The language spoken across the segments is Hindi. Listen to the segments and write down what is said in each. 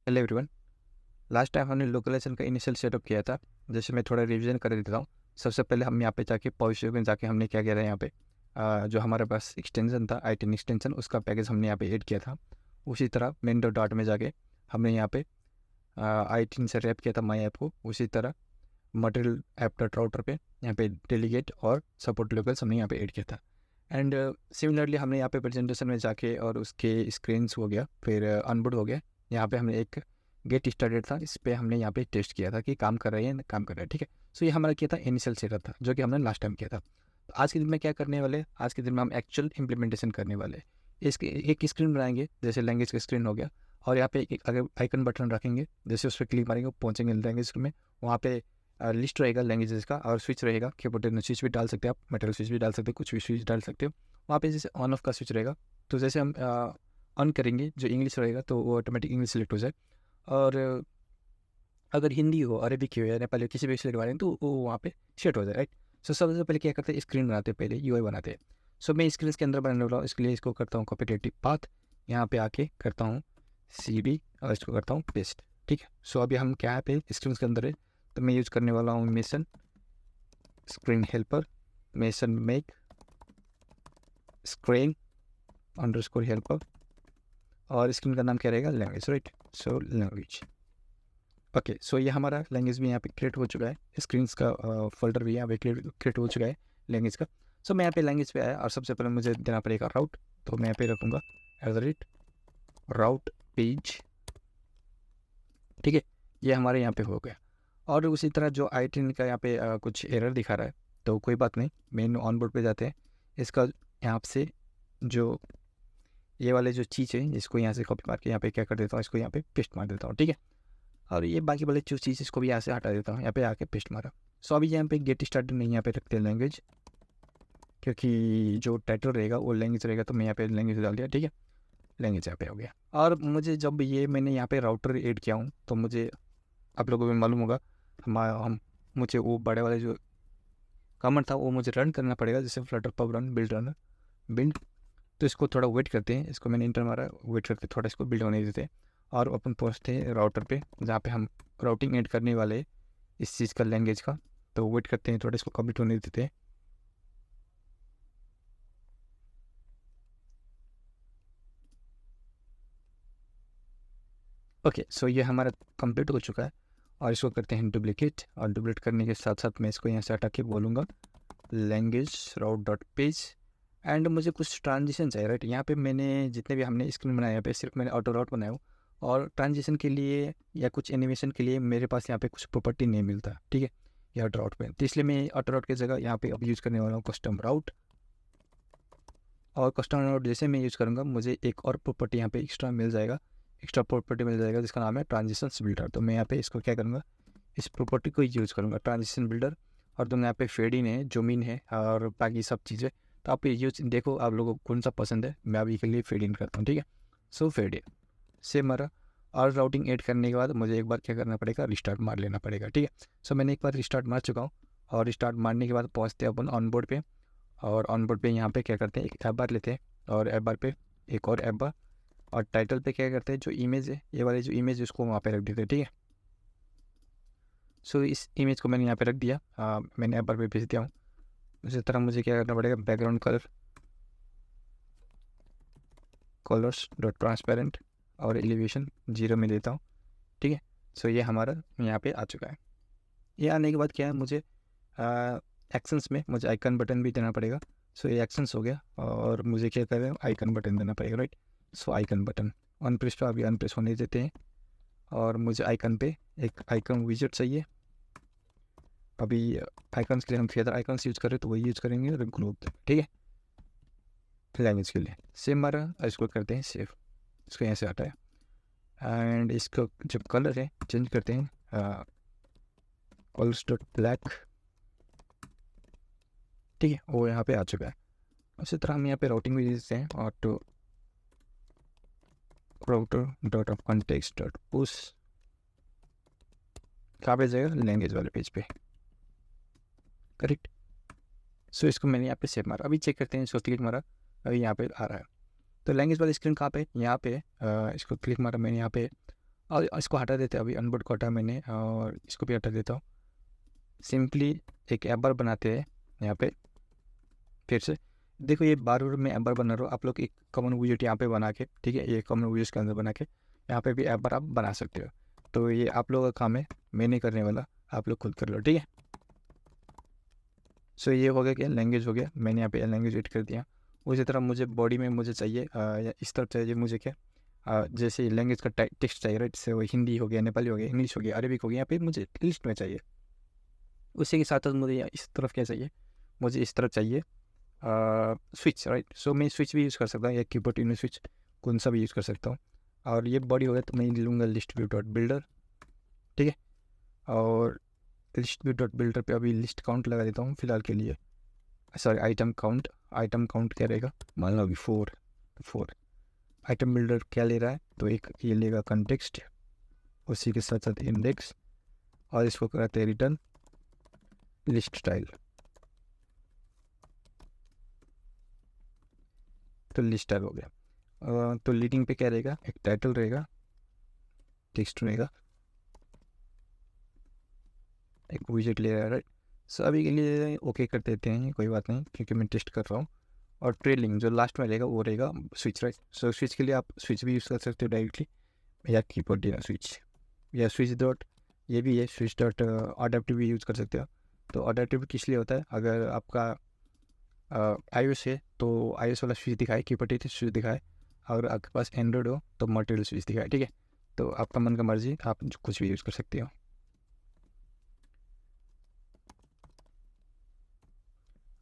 Hello everyone. लास्ट टाइम हमने लोकलाइजेशन का इनिशियल सेटअप किया था। जैसे मैं थोड़ा रिवीजन कर देता हूँ। सबसे पहले हम यहाँ पे जाके पॉजिटिव में जाके हमने क्या किया था यहाँ पे जो हमारे पास एक्सटेंशन था आई10 एक्सटेंशन, उसका पैकेज हमने यहाँ पे ऐड किया था। उसी तरह मेन डॉट में जाके हमने यहाँ पे आई10 से रैप किया था माई ऐप को। उसी तरह मटेरियल ऐप डॉट राउटर पे यहाँ पे डेलीगेट और सपोर्ट लोकल्स हमने यहाँ पे ऐड किया था। एंड सिमिलरली हमने यहाँ पे प्रेजेंटेशन में जाके और उसके स्क्रीन्स हो गया, फिर अनबोर्ड हो गया। यहाँ पे हमने एक गेट स्टार्टेड था, इस पे हमने यहाँ पे टेस्ट किया था कि काम कर रहा है या काम कर रहा है। ठीक है, सो ये हमारा किया था इनिशियल सेटअप था जो कि हमने लास्ट टाइम किया था। तो आज के दिन में क्या करने वाले, आज के दिन में हम एक्चुअल इंप्लीमेंटेशन करने वाले। इसके एक स्क्रीन बनाएंगे, जैसे लैंग्वेज का स्क्रीन हो गया, और यहाँ पे एक अगर आइकन बटन रखेंगे, जैसे उस पर क्लिक मारेंगे पहुँचेंगे लैंग्वेज में। वहाँ पे लिस्ट रहेगा लैंग्वेजेस का और स्विच रहेगा। कीबोर्ड स्विच भी डाल सकते हैं आप, मेटल स्विच भी डाल सकते हैं, कुछ भी स्विच डाल सकते हो। वहाँ पे जैसे ऑन ऑफ का स्विच रहेगा, तो जैसे हम ऑन करेंगे जो इंग्लिश रहेगा तो वो ऑटोमेटिक इंग्लिश सेलेक्ट हो जाए। और अगर हिंदी हो, अरेबिक हो या नेपाली हो, किसी भी सिलेक्ट मारें तो वो वहाँ पे सेट हो जाए, राइट। सो सबसे पहले क्या करते हैं, स्क्रीन बनाते हैं, पहले यूआई बनाते हैं। सो मैं स्क्रीन के अंदर बनाने वाला हूँ, इसके लिए इसको करता हूँ कॉपी पाथ। यहाँ पे आके करता हूँ CD और इसको करता हूँ पेस्ट। ठीक है, सो अभी हम क्या पे स्क्रीन के अंदर है, तो मैं यूज़ करने वाला हूँ mason screen helper, mason make screen underscore helper, और स्क्रीन का नाम क्या रहेगा, language, right. So language. Okay, so ये हमारा लैंग्वेज भी यहाँ पे क्रिएट हो चुका है, स्क्रीन का फोल्डर भी यहाँ पे क्रिएट हो चुका है लैंग्वेज का। सो मैं यहाँ पे लैंग्वेज पे आया और सबसे पहले मुझे देना पड़ेगा राउट, तो मैं यहाँ पे रखूँगा @route पेज। ठीक है, ये हमारे यहाँ पे हो गया। और उसी तरह जो आई10 का यहाँ पे कुछ एरर दिखा रहा है, तो कोई बात नहीं, मेन ऑन बोर्ड पे जाते हैं। इसका यहाँ से जो ये वाले जो चीज़ है, इसको यहाँ से कॉपी मार के यहाँ पे क्या कर देता हूँ, इसको यहाँ पे पेस्ट मार देता हूँ। ठीक है, और ये बाकी वाले जो चीज़ इसको भी यहाँ से हटा देता हूँ, यहाँ पे आके पेस्ट मारा। सो अभी यहाँ पे गेट स्टार्ट नहीं, यहाँ पे रखते हैं लैंग्वेज, क्योंकि जो टाइटल रहेगा वो लैंग्वेज रहेगा, तो मैं यहाँ पे लैंग्वेज डाल दिया। ठीक है, लैंग्वेज यहाँ पे हो गया। और मुझे जब ये मैंने यहाँ पे राउटर ऐड किया हूँ, तो मुझे आप लोगों को भी मालूम होगा, हम मुझे वो बड़े वाले जो कमेंट था वो मुझे रन करना पड़ेगा, जैसे फ्लटर पब रन बिल्ड। तो इसको थोड़ा वेट करते हैं, इसको मैंने इंटर मारा, वेट करके थोड़ा इसको बिल्ड होने देते हैं। और अपन पहुँचते हैं राउटर पे, जहाँ पे हम राउटिंग ऐड करने वाले हैं इस चीज़ का, लैंग्वेज का। तो वेट करते हैं, थोड़ा इसको कंप्लीट होने देते हैं। ओके, सो ये हमारा कंप्लीट हो चुका है। और इसको करते हैं डुप्लीकेट, और डुप्लीकेट करने के साथ साथ मैं इसको यहाँ से हटा के बोलूँगा language route dot page. And मुझे कुछ ट्रांजिशन चाहिए, राइट। यहाँ पे मैंने जितने भी हमने स्क्रीन बनाया, यहाँ पे सिर्फ मैंने ऑटो राउट बनाया हूँ, और ट्रांजिशन के लिए या कुछ एनिमेशन के लिए मेरे पास यहाँ पे कुछ प्रॉपर्टी नहीं मिलता। ठीक है, ये ऑटो राउट पे, तो इसलिए मैं ऑटो राउट की जगह यहाँ पे अब यूज़ करने वाला हूँ कस्टम राउट। और कस्टम राउट जैसे मैं यूज़ करूँगा, मुझे एक और प्रॉपर्टी यहाँ पे एक्स्ट्रा मिल जाएगा, एक्स्ट्रा प्रॉपर्टी मिल जाएगा, जिसका नाम है ट्रांजिशन बिल्डर। तो मैं यहाँ पे इसको क्या करूँगा, इस प्रॉपर्टी को यूज़ करूँगा, ट्रांजिशन बिल्डर। और दूंगा यहाँ पे फेड इन है, जूम इन है, और बाकी सब चीज़ें। तो आप ये यूज देखो, आप लोगों को कौन सा पसंद है, मैं अभी के लिए फेड इन करता हूँ। ठीक है, सो फेड इन से मारा। और राउटिंग ऐड करने के बाद मुझे एक बार क्या करना पड़ेगा, रिस्टार्ट मार लेना पड़ेगा। ठीक है, सो मैंने एक बार रिस्टार्ट मार चुका हूँ। और रिस्टार्ट मारने के बाद पहुँचते हैं अपन ऑन बोर्ड पे। और ऑन बोर्ड पे यहाँ पे क्या करते हैं, एक ऐप बार लेते हैं, और ऐप बार पे एक और ऐप बार। और टाइटल पे क्या करते हैं, जो इमेज है, ये वाली जो इमेज है, उसको वहाँ पे रख देते हैं। ठीक है, सो इस इमेज को मैंने यहाँ पे रख दिया, मैंने ऐप बार पे भेज दिया हूँ। उसी तरह मुझे क्या करना पड़ेगा, बैकग्राउंड कलर्स डॉट ट्रांसपेरेंट और एलिवेशन 0 में देता हूँ। ठीक है, सो ये हमारा यहाँ पे आ चुका है। ये आने के बाद क्या है, मुझे एक्शंस में मुझे आइकन बटन भी देना पड़ेगा। सो ये एक्शंस हो गया, और मुझे क्या करें, आइकन बटन देना पड़ेगा, राइट। सो आइकन बटन अनप्रेस पे अभी अनप्रेस होने देते हैं। और मुझे आइकन पे एक आइकन विजिट चाहिए। अभी आइकन्स के लिए हम फेदर आइकन्स यूज़ करें तो वही यूज़ करेंगे, और ग्रुप। ठीक है, लैंग्वेज के लिए सेम मारा, इसको करते हैं सेव, इसको यहाँ से हटा है। एंड इसको जब कलर है चेंज करते हैं, कलर्स डॉट ब्लैक। ठीक है, वो यहाँ पे आ चुका है। उसी तरह हम यहाँ पे राउटिंग भी देते हैं, और तो router dot of context dot push कहाँ पे जाएगा, लैंग्वेज वाले पेज पे, करेक्ट। सो इसको मैंने यहाँ पे सेव मारा, अभी चेक करते हैं, इसको क्लिक मारा, अभी यहाँ पे आ रहा है। तो लैंग्वेज वाली स्क्रीन कहाँ पे, यहाँ पे इसको क्लिक मारा मैंने, यहाँ पे और इसको हटा देते हैं, अभी अनबोर्ड को हटा मैंने और इसको भी हटा देता हूँ। सिंपली एक ऐप बार बनाते हैं यहाँ पे। फिर से देखो ये बार बार मैं ऐप बार बना रहा हूँ, आप लोग एक कॉमन विजेट यहाँ पे बना के, ठीक है, ये कॉमन विजेट के अंदर बना के यहाँ पे भी ऐप बार आप बना सकते हो। तो ये आप लोगों का काम है, मैं नहीं करने वाला, आप लोग खुद कर लो, ठीक है। सो ये हो गया, क्या लैंग्वेज हो गया, मैंने यहाँ पे लैंग्वेज एड कर दिया। उसी तरह मुझे बॉडी में मुझे चाहिए या इस तरफ चाहिए मुझे क्या, जैसे लैंग्वेज का टेक्स्ट चाहिए, राइट। से वो हिंदी हो गया, नेपाली हो गया, इंग्लिश हो गया, अरबिक हो गया, यहाँ पे मुझे लिस्ट में चाहिए। उसी के साथ साथ मुझे इस तरफ क्या चाहिए, मुझे इस तरफ चाहिए स्विच, राइट। सो मैं स्विच भी यूज़ कर सकता हूँ या कीबोर्ड इन स्विच, कौन सा भी यूज़ कर सकता हूँ। और ये बॉडी हो गया, तो मैं लूँगा लिस्ट व्यू डॉट बिल्डर, ठीक है। और लिस्ट व्यू डॉट बिल्डर पे अभी लिस्ट काउंट लगा देता हूँ फिलहाल के लिए, सॉरी आइटम काउंट क्या रहेगा, मान लो अभी 4 आइटम बिल्डर क्या ले रहा है, तो एक ये लेगा कंटेक्स्ट, उसी के साथ साथ इंडेक्स, और इसको कराते हैं रिटर्न लिस्ट स्टाइल। तो लिस्ट स्टाइल हो गया। तो लीडिंग पे क्या रहेगा, एक टाइटल रहेगा, टेक्स्ट रहेगा, एक विजेट ले रहा है, राइट। सो अभी के लिए ओके कर देते हैं, कोई बात नहीं, क्योंकि मैं टेस्ट कर रहा हूँ। और ट्रेलिंग जो लास्ट में रहेगा वो रहेगा स्विच, राइट। सो स्विच के लिए आप स्विच भी यूज़ कर सकते हो डायरेक्टली, या कीबोर्ड देना स्विच, या स्विच डॉट, ये भी है स्विच डॉट अडेप्टिव भी यूज़ कर सकते हो। तो अडेप्टिव किस लिए होता है, अगर आपका iOS है तो iOS वाला स्विच दिखाए, कीबोर्ड स्विच दिखाए, अगर आपके पास एंड्रॉयड हो तो मटेरियल स्विच दिखाए, ठीक है। तो आपका मन का मर्जी, आप कुछ भी यूज़ कर सकते हो।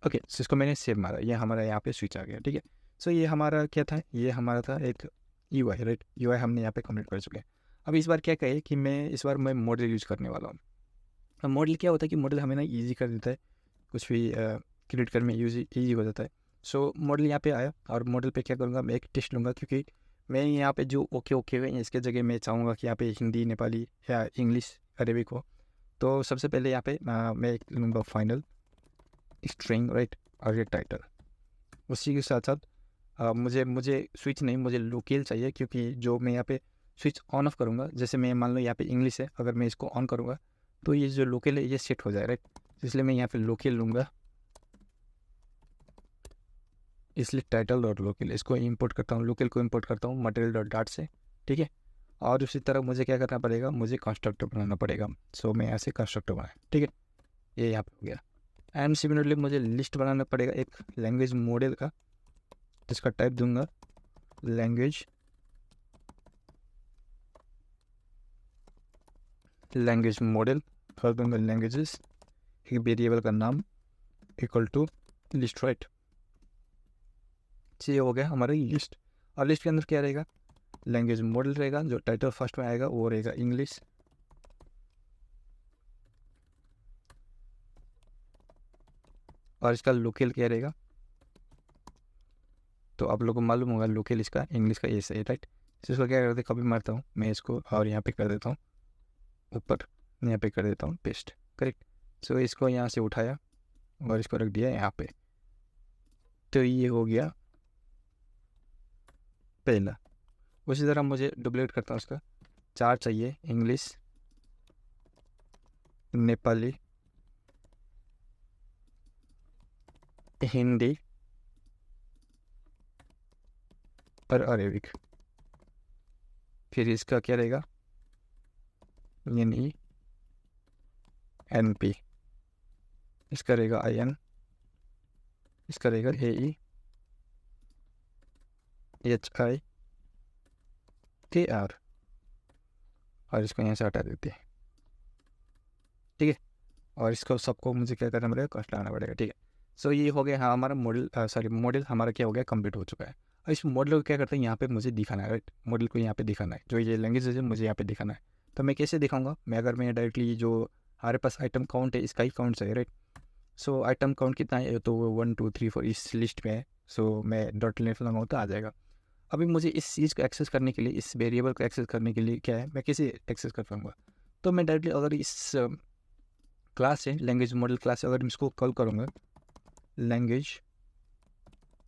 ओके, सो इसको मैंने सेव मारा, ये हमारा यहाँ पे स्विच आ गया, ठीक है। सो ये हमारा क्या था, ये हमारा था एक UI, राइट। UI हमने यहाँ पे कंप्लीट कर चुके हैं। अब इस बार क्या कहे कि मैं मॉडल यूज़ करने वाला हूँ। अब मॉडल क्या होता है कि मॉडल हमें ना ईजी कर देता है, कुछ भी क्रिएट करने में ईजी हो जाता है। सो मॉडल यहाँ पे आया, और मॉडल पे क्या करूँगा, मैं एक टेस्ट लूँगा, क्योंकि मैं यहाँ पे जो ओके ओके है इसके जगह मैं चाहूँगा कि यहाँ पे हिंदी, नेपाली या इंग्लिश, अरेबिक हो। तो सबसे पहले यहाँ पे मैं एक लूँगा फाइनल स्ट्रिंग, राइट, और ये टाइटल। उसी के साथ साथ मुझे मुझे स्विच नहीं, मुझे लोकेल चाहिए, क्योंकि जो मैं यहाँ पे स्विच ऑन ऑफ करूँगा, जैसे मैं मान लो यहाँ पे इंग्लिश है, अगर मैं इसको ऑन करूँगा तो ये जो लोकेल है ये सेट हो जाए, राइट। इसलिए मैं यहाँ पे लोकेल लूँगा, इसलिए टाइटल डॉट लोकेल इसको इंपोर्ट करता हूँ, लोकेल को इंपोर्ट करता हूँ मटेरियल डॉट डाट से, ठीक है। और उसी तरह मुझे क्या करना पड़ेगा, मुझे कंस्ट्रक्टर बनाना पड़ेगा। सो मैं ऐसे कंस्ट्रक्टर बनाए, ठीक है, ये यहाँ पे हो गया। एंड सिमिलरली मुझे लिस्ट बनाना पड़ेगा एक लैंग्वेज मॉडल का, जिसका टाइप दूंगा लैंग्वेज मॉडल, कर दूंगा लैंग्वेजेस, एक वेरिएबल का नाम इक्वल टू लिस्ट, राइट। ये हो गया हमारा लिस्ट। और लिस्ट के अंदर क्या रहेगा, लैंग्वेज मॉडल रहेगा, जो टाइटल फर्स्ट में आएगा वो रहेगा इंग्लिश, और इसका लोकल क्या रहेगा, तो आप लोगों को मालूम होगा लोकल इसका इंग्लिश का ऐसे है, राइट। तो इसको क्या करते, कॉपी मारता हूँ मैं इसको, और यहाँ पे कर देता हूँ ऊपर, यहाँ पे कर देता हूँ पेस्ट, करेक्ट। सो इसको यहाँ से उठाया और इसको रख दिया यहाँ पे। तो ये हो गया पहला। उसी तरह मुझे डुप्लीकेट करता हूँ उसका, 4 चाहिए, इंग्लिश, नेपाली, हिंदी और अरेबिक। फिर इसका क्या रहेगा, NP, इसका रहेगा IN, इसका रहेगा AEHIKR, और इसको यहाँ से हटा देते हैं, ठीक है। और इसको सबको मुझे क्या करना पड़ेगा, कॉस्ट लगाना पड़ेगा, ठीक है। सो ये हो गया, हाँ हमारा मॉडल हमारा क्या हो गया, कंप्लीट हो चुका है। और इस मॉडल को क्या करते हैं, यहाँ पे मुझे दिखाना है, राइट। मॉडल को यहाँ पे दिखाना है, जो ये लैंग्वेज है मुझे यहाँ पे दिखाना है। तो मैं कैसे दिखाऊंगा, मैं डायरेक्टली जो हमारे पास आइटम काउंट है इसका ही काउंट चाहिए, राइट। सो आइटम काउंट कितना है, तो 1 2 3 4 इस लिस्ट में है। सो मैं डॉट लेफ लगाऊँ तो आ जाएगा। अभी मुझे इस चीज़ को एक्सेस करने के लिए, इस वेरिएबल को एक्सेस करने के लिए क्या है, मैं कैसे एक्सेस कर पाऊँगा, तो मैं डायरेक्टली अगर इस क्लास है लैंग्वेज मॉडल क्लास है, अगर मैं इसको कॉल करूँगा लैंग्वेज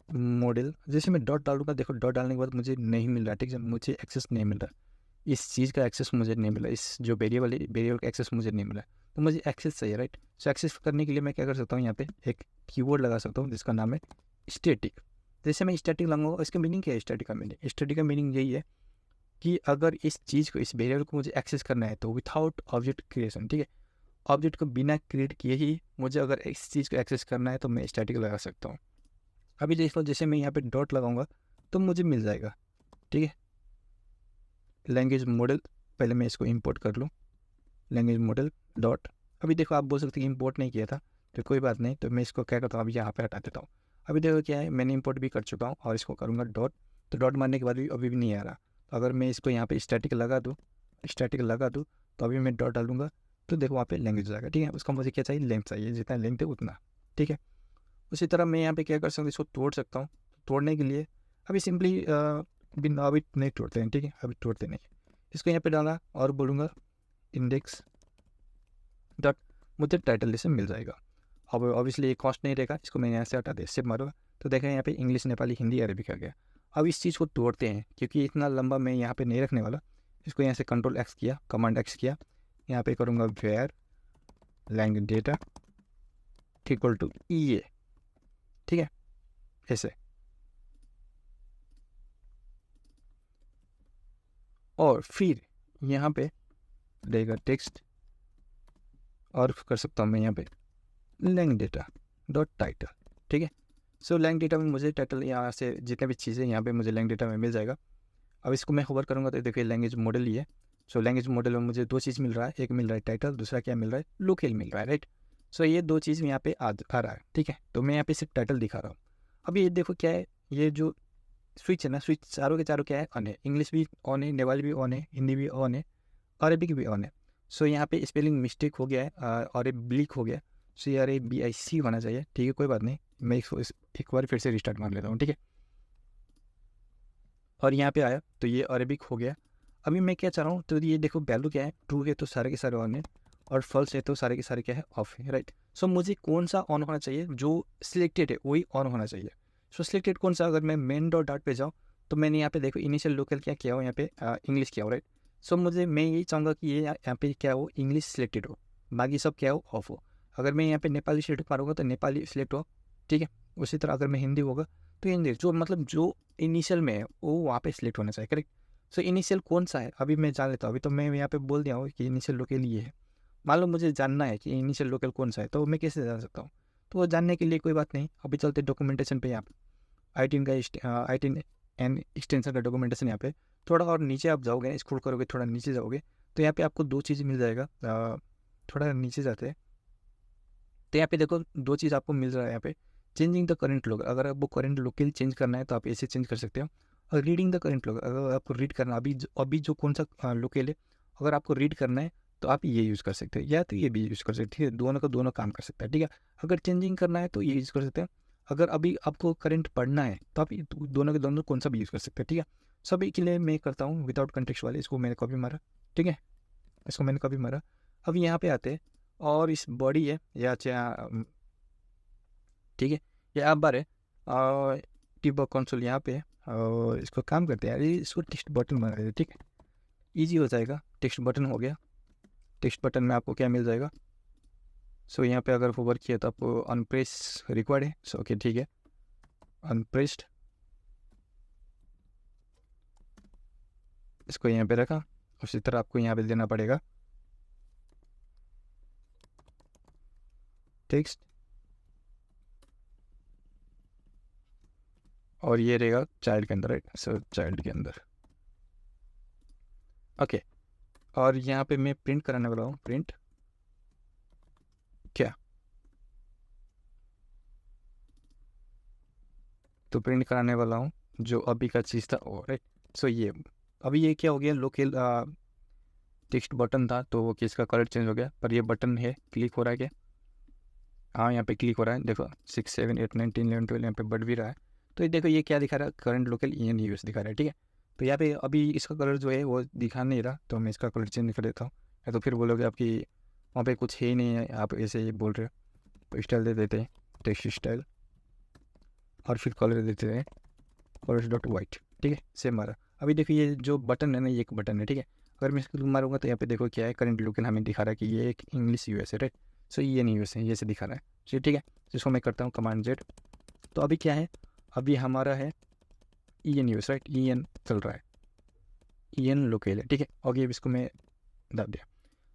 मॉडल, जैसे मैं डॉट डालूंगा, देखो डॉट डालने के बाद मुझे नहीं मिल रहा, ठीक है, मुझे एक्सेस नहीं मिल रहा। इस चीज़ का एक्सेस मुझे नहीं मिला, इस जो वेरिएबल का एक्सेस मुझे नहीं मिला, तो मुझे एक्सेस चाहिए, राइट। सो एक्सेस करने के लिए मैं क्या कर सकता हूँ, यहाँ पे एक कीवर्ड लगा सकता हूँ जिसका नाम है स्टैटिक। जैसे मैं स्टैटिक लगाऊंगा, इसका मीनिंग क्या है? स्टैटिक का मीनिंग यही है कि अगर इस चीज़ को, इस वेरिएबल को मुझे एक्सेस करना है तो विथआउट ऑब्जेक्ट क्रिएशन, ठीक है, ऑब्जेक्ट को बिना क्रिएट किए ही मुझे अगर इस चीज़ को एक्सेस करना है तो मैं स्टैटिक लगा सकता हूँ। अभी देख लो, जैसे मैं यहाँ पे डॉट लगाऊंगा तो मुझे मिल जाएगा, ठीक है। लैंग्वेज मॉडल, पहले मैं इसको इंपोर्ट कर लूँ, लैंग्वेज मॉडल डॉट। अभी देखो, आप बोल सकते हैं इंपोर्ट नहीं किया था, तो कोई बात नहीं, तो मैं इसको क्या करता हूँ, अभी यहाँ पे हटा देता हूँ। अभी देखो क्या है, मैंने इंपोर्ट भी कर चुका हूँ और इसको करूँगा डॉट, तो डॉट मारने के बाद भी अभी भी नहीं आ रहा। तो अगर मैं इसको यहाँ पे स्टैटिक लगा दूँ तो अभी मैं डॉट डालूंगा तो देखो वहाँ पे लैंग्वेज आएगा, ठीक है। उसका मुझे क्या चाहिए, लेंथ चाहिए, जितना लेंथ है उतना, ठीक है। उसी तरह मैं यहाँ पे क्या कर सकता हूँ, इसको तोड़ सकता हूँ। तोड़ने के लिए अभी सिंपली बिना, अभी नहीं तोड़ते हैं, ठीक है, अभी तोड़ते नहीं। इसको यहाँ पे डाला और बोलूँगा इंडेक्स डॉट, मुझे टाइटल जैसे मिल जाएगा। अब ऑब्वियसली ये कॉस्ट नहीं रहेगा, इसको मैं यहाँ से हटा दे, सेव मारूंगा तो देखें यहाँ पे इंग्लिश, नेपाली, हिंदी, अरबिक आ गया। अब इस चीज़ को तोड़ते हैं, क्योंकि इतना लंबा मैं यहाँ पे नहीं रखने वाला। इसको यहाँ से कंट्रोल एक्स किया, कमांड एक्स किया, यहाँ पे करूँगा where language data equal to E, ठीक है, ऐसे। और फिर यहाँ पे रहेगा टेक्स्ट, और कर सकता हूँ मैं यहाँ पे लैंग्वेज डेटा डॉट टाइटल, ठीक है। सो लैंग्वेज डेटा में मुझे टाइटल, यहाँ से जितने भी चीज़ें यहाँ पे मुझे लैंग्वेज डेटा में मिल जाएगा। अब इसको मैं होवर करूँगा तो देखिए लैंग्वेज मॉडल ही है। सो लैंग्वेज मॉडल में मुझे दो चीज़ मिल रहा है, एक मिल रहा है टाइटल, दूसरा क्या मिल रहा है, लोकेल मिल रहा है, राइट। सो ये दो चीज़ यहाँ पे आ रहा है, ठीक है। तो मैं यहाँ पे सिर्फ टाइटल दिखा रहा हूँ। अब ये देखो क्या है, ये जो स्विच है ना, स्विच चारों के चारों क्या है, ऑन है। इंग्लिश भी ऑन है, नेपाली भी ऑन है, हिंदी भी ऑन है, अरेबिक भी ऑन है। सो यहाँ पे स्पेलिंग मिस्टेक हो गया है, और ब्लिक हो गया। सो ये RABIC होना चाहिए, ठीक है, कोई बात नहीं। मैं इसको एक बार फिर से रिस्टार्ट मार लेता हूँ, ठीक है। और यहाँ पे आया तो ये अरेबिक हो गया। अभी मैं क्या चाह रहा हूँ, तो ये देखो वैल्यू क्या है, ट्रू है तो सारे के सारे ऑन है, और फॉल्स है तो सारे के सारे क्या है, ऑफ है, राइट। सो मुझे कौन सा ऑन होना चाहिए, जो सिलेक्टेड है वही ऑन होना चाहिए। सो सिलेक्टेड कौन सा, अगर मैं मेन डॉट डॉट पे जाऊँ तो मैंने यहाँ पे देखो इनिशियल लोकल क्या किया हो, यहाँ पे इंग्लिश किया हो, राइट। सो मैं यही चाहूँगा कि ये यहाँ पे क्या हो, इंग्लिश सिलेक्टेड हो, बाकी सब क्या हो, ऑफ हो। अगर मैं यहाँ पे नेपाली सिलेक्ट मारूंगा तो नेपाली सिलेक्ट हो, ठीक है। उसी तरह अगर मैं हिंदी होगा तो हिंदी, जो मतलब जो इनिशियल में है वो वहाँ पे सिलेक्ट होना चाहिए, करेक्ट। सो इनिशियल कौन सा है अभी मैं जान लेता हूँ। अभी तो मैं यहाँ पे बोल दिया हूँ कि इनिशियल लोकल ये है। मान लो मुझे जानना है कि इनिशियल लोकल कौन सा है, तो मैं कैसे जान सकता हूँ? तो वो जानने के लिए कोई बात नहीं, अभी चलते डॉक्यूमेंटेशन पे। यहाँ पे 18 का 18 एन एक्सटेंशन का डॉक्यूमेंटेशन यहाँ पे। थोड़ा और नीचे आप जाओगे, स्क्रॉल करोगे, थोड़ा नीचे जाओगे तो यहाँ पे आपको दो चीज़ मिल जाएगा। थोड़ा नीचे जाते हैं तो यहाँ पे देखो दो चीज़ आपको मिल रहा है यहाँ पे। चेंजिंग द करंट लोग, अगर आपको करंट लोकल चेंज करना है तो आप ऐसे चेंज कर सकते हो। और रीडिंग द करंट लोग, अगर आपको रीड करना अभी जो कौन सा लोकल है, अगर आपको रीड करना है तो आप ये यूज़ कर सकते हो, या तो ये भी यूज़ कर सकते हैं, दोनों का दोनों काम कर सकता है, ठीक है। अगर चेंजिंग करना है तो ये यूज़ कर सकते हैं। अगर अभी आपको करंट पढ़ना है तो आप दोनों के दोनों कौन सा भी यूज़ कर सकते हैं, ठीक है। सभी के लिए मैं करता हूँ विदाउट कंटेक्स्ट वाले, इसको मैंने कॉपी मारा, ठीक है, इसको मैंने कॉपी मारा। अब यहाँ पे आते हैं और इस बॉडी है या ठीक है, ये आप बार है और टीबॉक कंसोल यहाँ पे है, और इसको काम करते हैं यार, इसको टेक्स्ट बटन बना देते हैं, ठीक है, ईजी हो जाएगा। टेक्स्ट बटन हो गया। टेक्स्ट बटन में आपको क्या मिल जाएगा, सो यहाँ पे अगर होवर किया तो आपको अनप्रेस रिक्वायर्ड है, सो ओके ठीक है, अनप्रेस्ड, इसको यहाँ पे रखा। उसी तरह आपको यहाँ पे देना पड़ेगा टेक्स्ट, और ये रहेगा चाइल्ड के अंदर, राइट। सो चाइल्ड के अंदर ओके। और यहाँ पे मैं प्रिंट कराने वाला हूँ, प्रिंट क्या, तो प्रिंट कराने वाला हूँ जो अभी का चीज़ था वो, राइट। सो ये अभी ये क्या हो गया, लोकल टेक्स्ट बटन था तो वो किसका कलर चेंज हो गया, पर ये बटन है, क्लिक हो रहा है क्या, हाँ यहाँ पे क्लिक हो रहा है, देखो 6 7 8 9 10 11 12 यहाँ पे बढ़ भी रहा है। तो ये देखो ये क्या दिखा रहा है, करंट लोकल EN तक दिखा रहा है, ठीक है। तो यहाँ पे अभी इसका कलर जो है वो दिखा नहीं रहा, तो मैं इसका कलर चेंज कर देता हूँ, या तो फिर बोलोगे आपकी वहाँ पे कुछ है ही नहीं है, आप ऐसे ही बोल रहे हो। तो स्टाइल दे देते हैं, टेक्स्ट स्टाइल, और फिर कलर देते हैं कलर्स डॉट वाइट, ठीक है, सेम हमारा। अभी देखिए ये जो बटन है ना, ये एक बटन है, ठीक है। अगर मैं इसको मारूंगा तो यहाँ पे देखो क्या है, करंट लोकेल हमें दिखा रहा है कि ये एक इंग्लिश यूएस है, राइट। सो ये नहीं यूएस है, ये से दिखा रहा है। चलिए ठीक है, इसको मैं करता हूँ कमांड जेड। तो अभी क्या है, अभी हमारा है E N US, right, E N चल रहा है, ई एन लोकेल है, ठीक है। और ये इसको मैं दब दिया।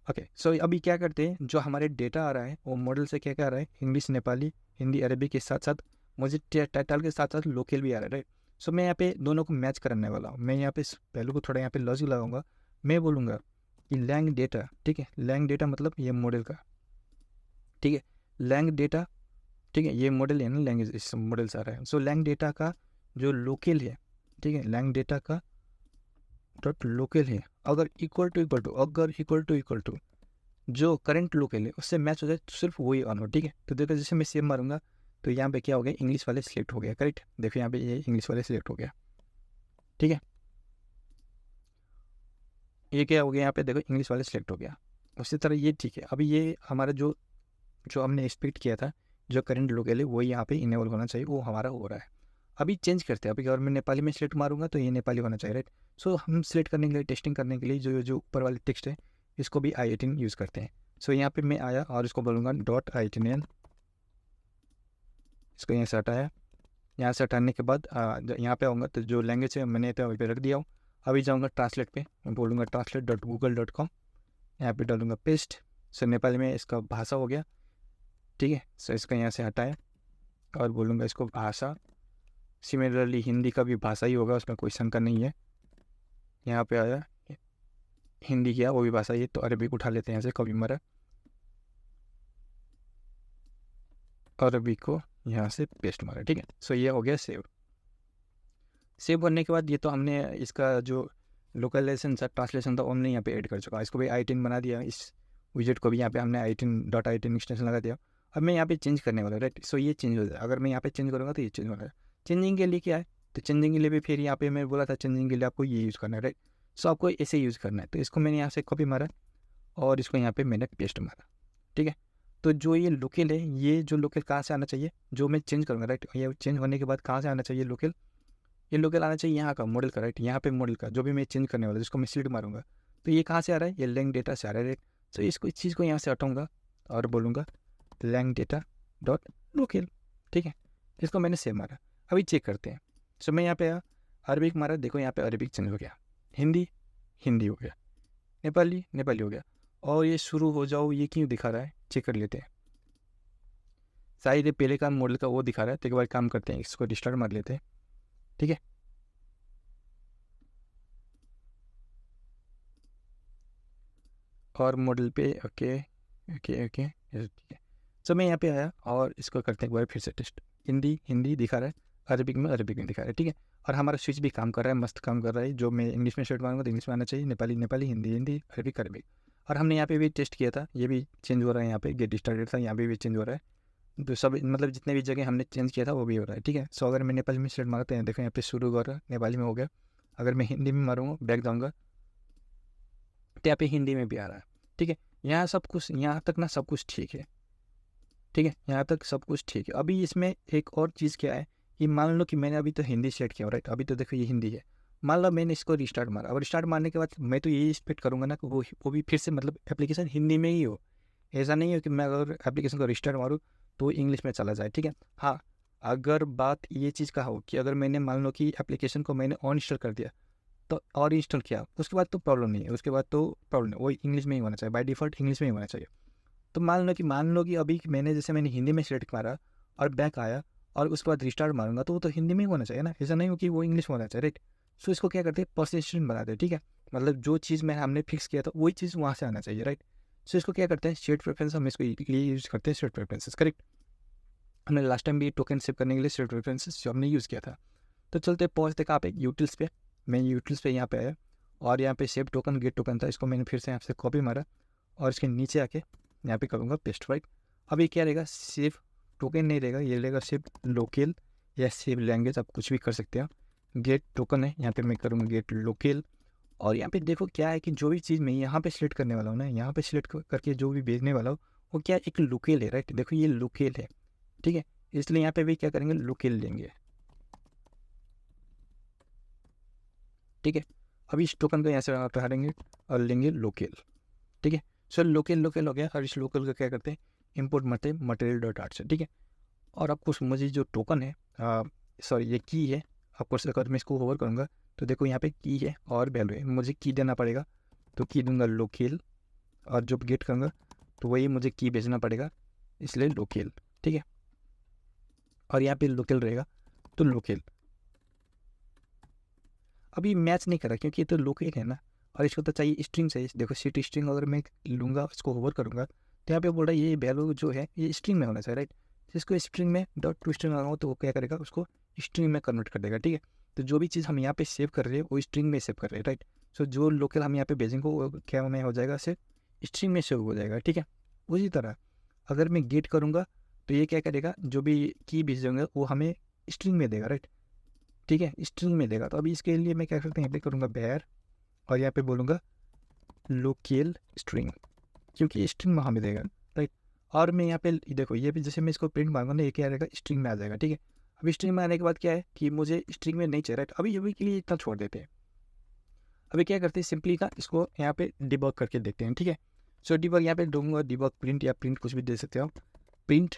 ओके, सो अभी क्या करते हैं, जो हमारे डेटा आ रहा है वो मॉडल से क्या क्या आ रहा है, इंग्लिश, नेपाली, हिंदी, अरबी के साथ साथ मुझे टाइटल के साथ साथ लोकल भी आ रहा है, राइट। सो मैं यहाँ पे दोनों को मैच करने वाला हूँ। मैं यहाँ पे पहले को थोड़ा यहाँ पे लॉजिक लगाऊंगा। मैं बोलूँगा कि लैंग डेटा, ठीक है, लैंग डेटा मतलब ये मॉडल का, ठीक है, लैंग डेटा, ठीक है, ये मॉडल है ना, लैंग्वेज इस मॉडल से आ रहा है। सो लैंग डेटा का जो लोकल है, ठीक है, लैंग डेटा का डॉट लोकल है, अगर इक्वल टू जो करंट लोकल है उससे मैच हो जाए तो सिर्फ वही ऑन हो, ठीक है। तो देखो जैसे मैं सेव मारूंगा तो यहाँ पे क्या हो गया, इंग्लिश वाले सिलेक्ट हो गया, करेक्ट। देखो यहाँ पे ये इंग्लिश वाले सिलेक्ट हो गया, ठीक है। ये क्या हो गया, यहाँ पे देखो इंग्लिश वाले सिलेक्ट हो गया। उसी तरह ये ठीक है। अभी ये हमारा जो जो हमने एक्सपेक्ट किया था, जो करंट लोकल है वही यहाँ पे इनेबल होना चाहिए, वो हमारा हो रहा है। अभी चेंज करते हैं। अभी अगर मैं नेपाली में सिलेक्ट मारूंगा तो ये नेपाली होना चाहिए, राइट। सो हम सिलेक्ट करने के लिए, टेस्टिंग करने के लिए जो जो ऊपर वाले टेक्स्ट है इसको भी i18 यूज़ करते हैं। सो यहाँ पे मैं आया और इसको बोलूँगा डॉट i18n, इसको यहाँ से हटाया। यहाँ से हटाने के बाद यहाँ पे आऊँगा तो जो लैंग्वेज है मैंने तो अभी पे रख दिया हूँ। अभी जाऊँगा ट्रांसलेट पे, मैं बोलूँगा translate.google.com, यहाँ पे डालूँगा पेस्ट। सो नेपाली में इसका भाषा हो गया, ठीक है। सो इसका यहाँ से हटाया और बोलूँगा इसको भाषा। सिमिलरली हिंदी का भी भाषा ही होगा, उसमें कोई शंका नहीं है। यहाँ पे आया, हिंदी किया वो भी भाषा ही, तो अरबिक उठा लेते हैं यहाँ से, कभी मरा, अरबिक को यहाँ से पेस्ट मारा, ठीक है। सो ये हो गया सेव। सेव करने के बाद ये तो हमने इसका जो लोकलाइजेशन था, ट्रांसलेशन था, वो हमने यहाँ पे ऐड कर चुका। इसको भी i18 बना दिया, इस विजेट को भी यहाँ पे हमने i18 एक्सटेंशन लगा दिया। अब मैं यहाँ पे चेंज करने वाला, राइट। सो ये चेंज हो जाए, अगर मैं यहाँ पे चेंज करूँगा तो ये चेंज हो जाएगा। चेंजिंग के लिए क्या है, तो चेंजिंग के लिए भी फिर यहाँ पे मैं बोला था चेंजिंग के लिए आपको ये यूज़ करना है, राइट। सो आपको ऐसे यूज़ करना है। तो इसको मैंने यहाँ से कॉपी मारा और इसको यहाँ पे मैंने पेस्ट मारा, ठीक है। तो जो ये लोकल है, ये जो लोकल कहाँ से आना चाहिए, जो मैं चेंज करूँगा, राइट, ये चेंज होने के बाद कहाँ से आना चाहिए लोकल, ये लोकल आना चाहिए यहाँ का मॉडल का, राइट। यहाँ पे मॉडल का जो भी मैं चेंज करने वाला जिसको मैं सिलेक्ट मारूंगा, तो ये कहाँ से आ रहा है, ये लैंग डेटा से आ रहा है, राइट। तो इसको, इस चीज़ को यहाँ से हटाऊंगा और बोलूँगा लैंग डेटा डॉट लोकल, ठीक है। इसको मैंने सेव मारा। अभी चेक करते हैं। सो मैं यहाँ पे आया, अरबिक मारा, देखो यहाँ पे अरबिक चेंज हो गया, हिंदी हिंदी हो गया, नेपाली नेपाली हो गया। और ये शुरू हो जाओ ये क्यों दिखा रहा है, चेक कर लेते हैं। शायद ये पहले का मॉडल का वो दिखा रहा है, तो एक बार काम करते हैं, इसको रिस्टार्ट मार लेते हैं, ठीक है। और मॉडल पे ओके ओके ओके ठीक है। सो मैं यहाँ पे आया और इसको करते हैं एक बार फिर से टेस्ट। हिंदी हिंदी दिखा रहा है, अरबिक में दिखा रहा है, ठीक है। और हमारा स्विच भी काम कर रहा है, मस्त काम कर रहा है। जो मैं इंग्लिश में शर्ट मारूंगा तो इंग्लिश में आना चाहिए, नेपाली नेपाली, हिंदी हिंदी, अरबिक अरबिक। और हमने यहाँ पे भी टेस्ट किया था, ये भी चेंज हो रहा है। यहाँ पे गेट स्टार्टेड था, यहाँ पे भी चेंज हो रहा है। तो सब मतलब जितने भी जगह हमने चेंज किया था वो भी हो रहा है, ठीक है। सो अगर मैं नेपाली में शर्ट मारते हैं, देखो यहाँ पे शुरू हो रहा है, नेपाली में हो गया। अगर मैं हिंदी में मारूंगा, बैक जाऊँगा, तो यहाँ पे हिंदी में भी आ रहा है, ठीक है। यहाँ सब कुछ, यहाँ तक ना सब कुछ ठीक है, ठीक है, यहाँ तक सब कुछ ठीक है। अभी इसमें एक और चीज़ क्या है कि मान लो कि मैंने अभी तो हिंदी सेट किया, राइट। अभी तो देखो ये हिंदी है। मान लो मैंने इसको रिस्टार्ट मारा, और रिस्टार्ट मारने के बाद मैं तो यही एक्सपेक्ट करूँगा ना कि वो भी फिर से मतलब एप्लीकेशन हिंदी में ही हो। ऐसा नहीं है कि मैं अगर एप्लीकेशन को रिस्टार्ट मारूँ तो इंग्लिश में चला जाए, ठीक है। हाँ, अगर बात ये चीज़ का हो कि अगर मैंने मान लो कि एप्लीकेशन को मैंने ऑन इंस्टॉल कर दिया, तो और इंस्टॉल किया, उसके बाद तो प्रॉब्लम नहीं है, उसके बाद तो प्रॉब्लम नहीं, वो इंग्लिश में ही होना चाहिए, बाय डिफ़ॉल्ट इंग्लिश में ही होना चाहिए। तो मान लो कि अभी मैंने हिंदी में सेलेक्ट मारा और बैक आया और उसके बाद रिस्टार्ट मारूंगा, तो वो तो हिंदी में ही होना चाहिए ना। ऐसा नहीं हो कि वो इंग्लिश में होना चाहिए, राइट। सो इसको क्या करते हैं, पर्सिस्टेंट बनाते हैं, ठीक है। मतलब जो चीज़ हमने फिक्स किया था वही चीज़ वहाँ से आना चाहिए, राइट। सो इसको क्या करते हैं, शेड प्रेफरेंस, हम इसको लिए यूज़ करते हैं, शेड प्रेफरेंसेस, करेक्ट। हमने लास्ट टाइम भी टोकन सेव करने के लिए शेड प्रेफरेंसेस जो हमने यूज़ किया था। तो चलते पहुँचते कहाँ पे, यूटिल्स पे। मैं यूटिल्स पे यहाँ पे आया और यहाँ पे सेव टोकन गेट टोकन था, इसको मैंने फिर से यहाँ से कॉपी मारा और इसके नीचे आके यहाँ पे करूँगा पेस्ट, राइट। अभी क्या रहेगा, सेव टोकन नहीं रहेगा, ये रहेगा सेव लोकल या सेव लैंग्वेज, आप कुछ भी कर सकते हो। गेट टोकन है, यहाँ पे मैं करूँगा गेट लोकल। और यहाँ पे देखो क्या है कि जो भी चीज़ मैं यहाँ पे सिलेक्ट करने वाला हूँ ना, यहाँ पे सिलेक्ट करके जो भी भेजने वाला हूँ वो क्या एक लोकल है, राइट। देखो ये लोकल है, ठीक है। इसलिए यहाँ पे भी क्या करेंगे, लोकल लेंगे, ठीक है। अभी इस टोकन को यहाँ से हटाएंगे और लेंगे लोकल, ठीक है। सो लोकल हो गया, और इस लोकल का क्या करते हैं, इम्पोर्ट मारते हैं मटेरियल डॉट आर्ट से, ठीक है। और आपको मुझे जो टोकन है, सॉरी ये की है, आपको अगर मैं इसको होवर करूँगा तो देखो यहाँ पे की है और वैल्यू है, मुझे की देना पड़ेगा, तो की दूंगा लोकल, और जब गेट करूँगा तो वही मुझे की भेजना पड़ेगा, इसलिए लोकल, ठीक है। और यहाँ पे लोकल रहेगा तो लोकल। अभी मैच नहीं करा क्योंकि ये तो लोकल है ना, और इसको तो चाहिए स्ट्रिंग चाहिए। देखो सीट स्ट्रिंग अगर मैं लूँगा, इसको होवर करूँगा तो यहाँ पे बोल रहा है ये वैल्यू जो है ये स्ट्रिंग में होना चाहिए, राइट। इसको स्ट्रिंग में डॉट टू स्ट्रिंग लगाऊँ तो वो क्या करेगा, उसको स्ट्रिंग में कन्वर्ट कर देगा, ठीक है। तो जो भी चीज़ हम यहाँ पे सेव कर रहे हैं वो स्ट्रिंग में सेव कर रहे हैं, राइट। सो जो लोकल हम यहाँ पे भेजेंगे वो क्या में हो जाएगा, सिर्फ स्ट्रिंग में सेव हो जाएगा, ठीक है। उसी तरह अगर मैं गेट करूँगा तो ये क्या करेगा, जो भी की भेजेंगे वो हमें स्ट्रिंग में देगा, राइट, ठीक है, स्ट्रिंग में देगा। तो अभी इसके लिए मैं क्या करता हूँ, यहाँ पे करूँगा बेयर, और यहाँ पे बोलूँगा लोकल स्ट्रिंग, क्योंकि स्ट्रिंग में हमें देगा, राइट। और मैं यहाँ पे देखो ये भी जैसे मैं इसको प्रिंट मारूंगा ना, ये क्या रहेगा, स्ट्रिंग में आ जाएगा, ठीक है। अभी स्ट्रिंग में आने के बाद क्या है कि मुझे स्ट्रिंग में नहीं चाहिए, राइट। अभी के लिए इतना छोड़ देते हैं। अभी क्या करते हैं, सिंपली का इसको यहाँ पे डिबग करके देखते हैं, ठीक है। सो डिबग यहाँ पे दूंगा, डिबग प्रिंट या प्रिंट कुछ भी दे सकते हो, प्रिंट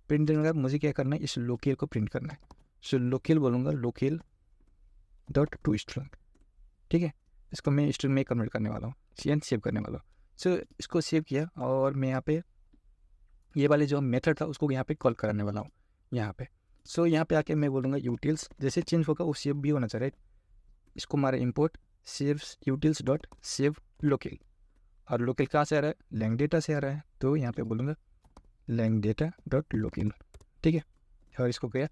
देने का मुझे क्या करना है, इस लोकल को प्रिंट करना है। सो लोकल बोलूँगा लोकल डॉट टू स्ट्रिंग, ठीक है। इसको मैं स्ट्रिंग में कन्वर्ट करने वाला हूँ, सेव करने वाला हूँ। सो इसको सेव किया, और मैं यहाँ पे ये वाले जो मेथड था उसको यहाँ पे कॉल कराने वाला हूँ यहाँ पे। सो यहाँ पे आके मैं बोलूँगा यूटिल्स, जैसे चेंज होगा वो सेव भी होना चाहिए, राइट। इसको मारे import save utils dot save local, और लोकल कहाँ से आ रहा है, लैंग डेटा से आ रहा है, तो यहाँ पे बोलूँगा लैंग डेटा डॉट लोकल, ठीक है। और इसको क्या,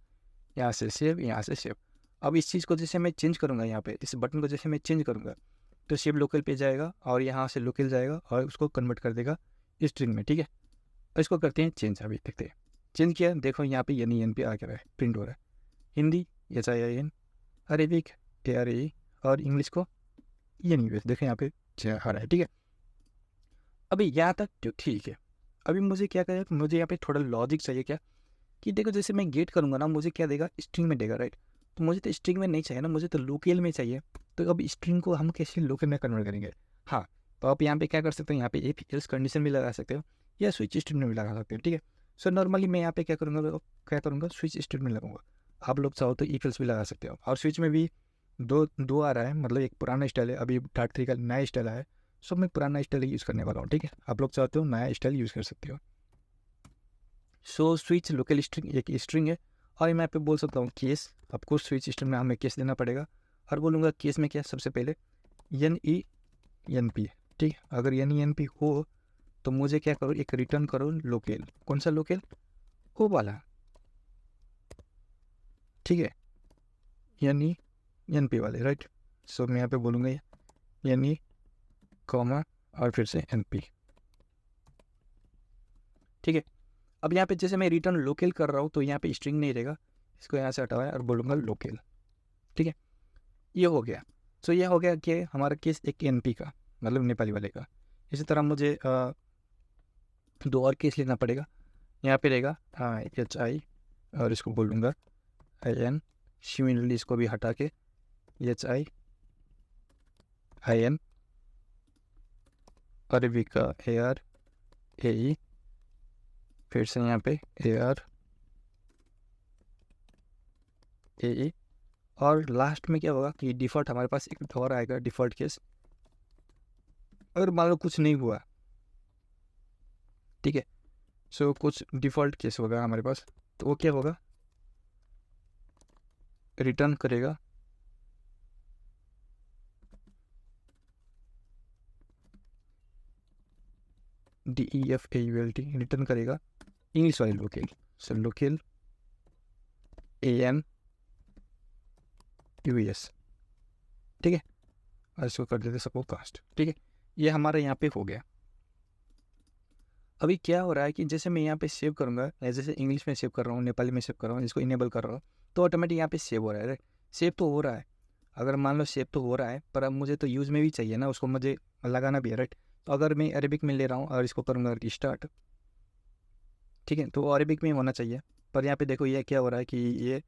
यहाँ से सेव, यहाँ से सेव। अब इस चीज़ को जैसे मैं चेंज करूँगा, यहाँ पे इस बटन को जैसे मैं चेंज करूँगा तो सेव लोकल पे जाएगा, और यहाँ से लोकल जाएगा और उसको कन्वर्ट कर देगा स्ट्रिंग में, ठीक है। और इसको करते हैं चेंज, अभी देखते हैं। चेंज किया, देखो यहाँ पे एन पे आ रहा है, प्रिंट हो रहा है। हिंदी HIN, अरेबिक ARAE, और इंग्लिश को ENUS, देखो यहाँ पे आ रहा है, ठीक है। अभी यहाँ तक तो ठीक है। अभी मुझे क्या करें, मुझे यहाँ पे थोड़ा लॉजिक चाहिए, क्या कि देखो जैसे मैं गेट करूँगा ना, मुझे क्या देगा, स्ट्रिंग में देगा, राइट। तो मुझे तो स्ट्रिंग में नहीं चाहिए ना, मुझे तो लोकल में चाहिए। तो अब स्ट्रिंग को हम कैसे लोकल में कन्वर्ट करेंगे। हाँ, तो आप यहाँ पे क्या कर सकते हो, यहाँ पे इफ एल्स कंडीशन भी लगा सकते हो, या स्विच स्टेटमेंट भी लगा सकते हो, ठीक है। सो नॉर्मली मैं यहाँ पे क्या करूँगा, स्विच स्टेटमेंट लगाऊंगा। आप लोग चाहो तो इफ एल्स भी लगा सकते हो। और स्विच में भी दो आ रहा है, मतलब एक पुराना स्टाइल है, अभी Dart 3 का नया स्टाइल है। सो मैं पुराना स्टाइल यूज़ करने वाला हूँ, ठीक है। आप लोग चाहते हो नया स्टाइल यूज़ कर सकते हो। सो स्विच लोकल स्ट्रिंग एक स्ट्रिंग है, और मैं पे बोल सकता हूँ केस। आपको स्विच स्ट्रिंग में हमें केस देना पड़ेगा, और बोलूँगा केस में क्या, सबसे पहले NENP, ठीक है। अगर NENP हो तो मुझे क्या करो, एक रिटर्न करो लोकल। कौन सा लोकल, हो वाला, ठीक है, NENP वाले, राइट। सो मैं यहाँ पे बोलूँगा NE कॉमा और फिर से NP, ठीक है। अब यहाँ पे जैसे मैं रिटर्न लोकल कर रहा हूँ तो यहाँ पे स्ट्रिंग नहीं रहेगा, इसको यहाँ से हटाया और बोलूँगा लोकल, ठीक है। ये हो गया। सो ये हो गया कि हमारा केस एक NP का, मतलब नेपाली वाले का। इसी तरह मुझे दो और केस लेना पड़ेगा। यहाँ पे रहेगा HI, और इसको बोलूँगा IN। सिमिलरली इसको भी हटा के HIIN, अरेबिक का ARAE, फिर से यहाँ पे ARAE, और लास्ट में क्या होगा कि डिफ़ॉल्ट हमारे पास एक और आएगा, डिफ़ॉल्ट केस। अगर मान लो कुछ नहीं हुआ, ठीक है, सो कुछ डिफ़ॉल्ट केस होगा हमारे पास, तो वो क्या होगा, रिटर्न करेगा DEFAULT, रिटर्न करेगा इंग्लिश वाले लोकल। सो लोकल ANUS, ठीक है। और इसको कर देते सपोज कास्ट, ठीक है। ये हमारा यहाँ पे हो गया। अभी क्या हो रहा है कि जैसे मैं यहाँ पे सेव करूँगा, जैसे इंग्लिश में सेव कर रहा हूँ, नेपाली में सेव कर रहा हूँ, इसको इनेबल कर रहा हूँ, तो ऑटोमेटिक यहाँ पे सेव हो रहा है। सेव तो हो रहा है, अगर मान लो सेव तो हो रहा है, पर अब मुझे तो यूज़ में भी चाहिए ना, उसको मुझे लगाना भी है, राइट। तो अगर मैं अरेबिक में ले रहा हूँ और इसको करूँगा रिस्टार्ट, ठीक है, तो अरेबिक में होना चाहिए। पर यहाँ पे देखो ये क्या हो रहा है कि ये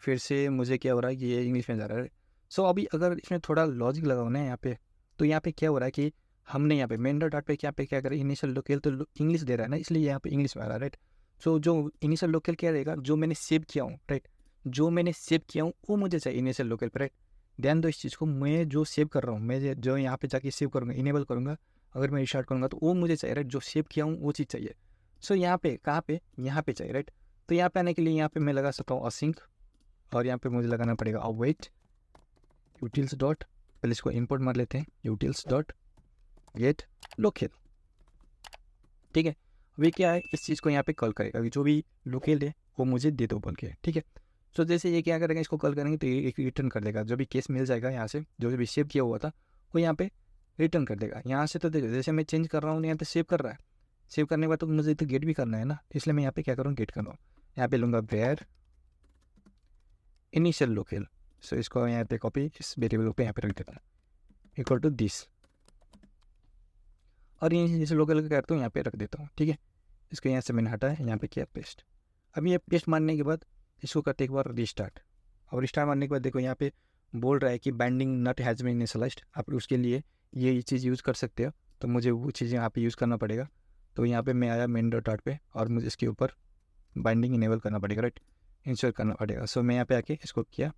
फिर से मुझे क्या हो रहा है कि ये इंग्लिश में जा रहा है। सो अभी अगर इसमें थोड़ा लॉजिक लगाओ ना यहाँ पे, तो यहाँ पे क्या हो रहा है कि हमने यहाँ पे मेन डॉट पे क्या करें, इनिशियल लोकल तो इंग्लिश दे रहा है ना, इसलिए यहाँ पे इंग्लिश में आ रहा है, राइट। सो जो इनिशियल लोकल क्या रहेगा, जो मैंने सेव किया हूँ, राइट, जो मैंने सेव किया हूँ वो मुझे चाहिए इनिशियल लोकल पर, राइट। ध्यान दो इस चीज़ को, मैं जो सेव कर रहा हूँ, मैं जो यहाँ पे जाके सेव करूँगा, इनेबल करूँगा, अगर मैं रिस्टार्ट करूँगा तो वो मुझे चाहिए, राइट, जो सेव किया हूँ वो चीज़ चाहिए। सो यहाँ पे कहाँ पे, यहाँ पे चाहिए, राइट। तो यहाँ पे आने के लिए यहाँ पे मैं लगा सकता हूँ असिंक, और यहाँ पे मुझे लगाना पड़ेगा अवेट यूटिल्स डॉट, पहले इसको इंपोर्ट मार लेते हैं, यूटिल्स डॉट गेट लोकल, ठीक है। अभी क्या है, इस चीज़ को यहाँ पे कॉल करेगा, अभी जो भी लोकल है वो मुझे दे दो बोल के, ठीक है। सो जैसे ये क्या करेंगे, इसको कॉल करेंगे तो ये एक रिटर्न कर देगा, जो भी केस मिल जाएगा यहाँ से, जो भी सेव किया हुआ था वो यहाँ पे रिटर्न कर देगा। यहाँ से तो देखो जैसे मैं चेंज कर रहा हूँ यहाँ पे सेव कर रहा है, सेव करने के बाद तो मुझे तो गेट भी करना है ना, इसलिए मैं यहाँ पे क्या करूँ, गेट कर रहा हूँ। यहाँ पे लूँगा वेयर इनिशियल लोकल, सो इसको यहाँ पे कॉपी इस वेरिएबल पे यहाँ पे रख देता हूँ, इक्वल टू दिस, और ये इनिशियल लोकल का करता हूँ यहाँ पे रख देता हूँ, ठीक है। इसको यहाँ से मैंने हटाया, यहाँ पे किया पेस्ट। अब ये पेस्ट मारने के बाद इसको करते एक बार रिस्टार्ट, और रिस्टार्ट मारने के बाद देखो यहाँ पे बोल रहा है कि binding nut has been initialised, आप उसके लिए ये चीज़ यूज़ कर सकते हो, तो मुझे वो चीज़ यहाँ पे यूज़ करना पड़ेगा। तो यहाँ पे मैं आया मेन डॉट पे, और मुझे इसके ऊपर बाइंडिंग इनेबल करना पड़ेगा, राइट, इंश्योर करना पड़ेगा। सो मैं यहाँ पे आके इसको किया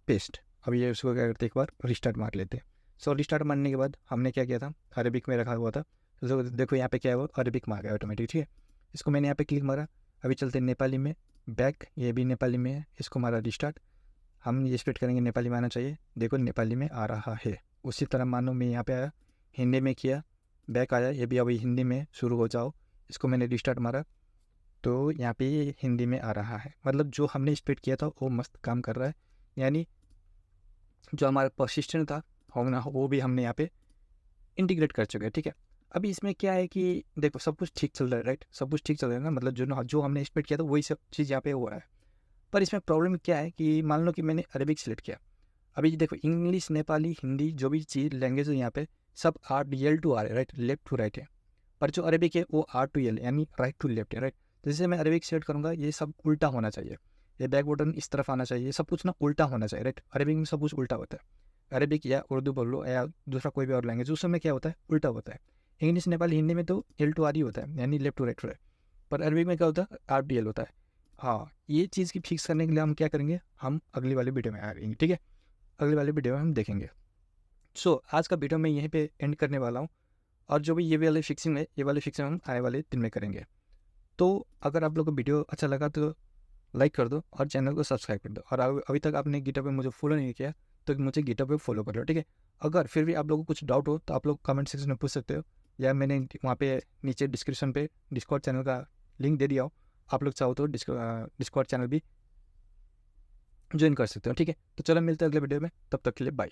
पेस्ट। अब ये उसको क्या करते एक बार रिस्टार्ट मार लेते हैं। सो रिस्टार्ट मारने के बाद हमने क्या किया था, अरेबिक में रखा हुआ था, तो देखो यहाँ पे क्या है, वो अरेबिक में आ गया ऑटोमेटिक, ठीक है। इसको मैंने यहाँ पे क्लिक मारा, अभी चलते नेपाली में बैक, ये भी नेपाली में है, इसको मारा रिस्टार्ट, हम ये स्प्लिट करेंगे, नेपाली में आना चाहिए, देखो नेपाली में आ रहा है। उसी तरह मानो मैं यहाँ पे आया, हिंदी में किया, बैक आया, ये भी अभी हिंदी में शुरू हो जाओ, इसको मैंने रिस्टार्ट मारा, तो यहाँ पे ये हिंदी में आ रहा है। मतलब जो हमने स्प्लिट किया था वो मस्त काम कर रहा है, यानी जो हमारा परसिस्टेंट था होना वो भी हमने यहाँ पे इंटीग्रेट कर चुके हैं, ठीक है। अभी इसमें क्या है कि देखो सब कुछ ठीक चल रहा है, राइट, सब कुछ ठीक चल रहा है ना, मतलब जो हमने एक्सपेक्ट किया था वही सब चीज़ यहाँ पे हो रहा है। पर इसमें प्रॉब्लम क्या है कि मान लो कि मैंने अरेबिक सेलेक्ट किया, अभी देखो इंग्लिश, नेपाली, हिंदी, जो भी चीज़ लैंग्वेज है यहाँ पे सब R-L-2 आ रहे हैं, राइट, लेफ्ट टू राइट है। पर जो अरेबिक है वो R-L यानी राइट टू लेफ्ट है, राइट। तो जैसे मैं अरेबिक सेलेक्ट करूँगा ये सब उल्टा होना चाहिए, ये बैक बटन इस तरफ आना चाहिए, सब कुछ ना उल्टा होना चाहिए, राइट। अरेबिक में सब कुछ उल्टा होता है, अरेबिक या उर्दू बोल लो या दूसरा कोई भी और लैंग्वेज, उस समय क्या होता है, उल्टा होता है। इंग्लिश, नेपाली, हिंदी में तो L-2 R ही होता है, यानी लेफ्ट टू राइट, पर अरबिक में क्या होता है, R-L होता है। हाँ, ये चीज़ की फिक्स करने के लिए हम क्या करेंगे, हम अगली वाली वीडियो में आएंगे, ठीक है, अगली वाली वीडियो में हम देखेंगे। सो आज का वीडियो मैं यहीं पे एंड करने वाला हूँ, और जो भी ये वाली फिक्सिंग है, ये वाली फिक्सिंग हम आने वाले दिन में करेंगे। तो अगर आप लोग को वीडियो अच्छा लगा तो लाइक कर दो और चैनल को सब्सक्राइब कर दो, और अभी तक आपने गिटहब पे मुझे फॉलो नहीं किया तो मुझे गिटहब पे फॉलो कर लो, ठीक है। अगर फिर भी आप लोगों को कुछ डाउट हो तो आप लोग कमेंट सेक्शन में पूछ सकते हो, या मैंने वहाँ पे नीचे डिस्क्रिप्शन पे डिस्कॉर्ड चैनल का लिंक दे दिया हो, आप लोग चाहो तो डिस्कॉर्ड चैनल भी ज्वाइन कर सकते हो, ठीक है। तो चलो मिलते हैं अगले वीडियो में, तब तक के लिए बाय।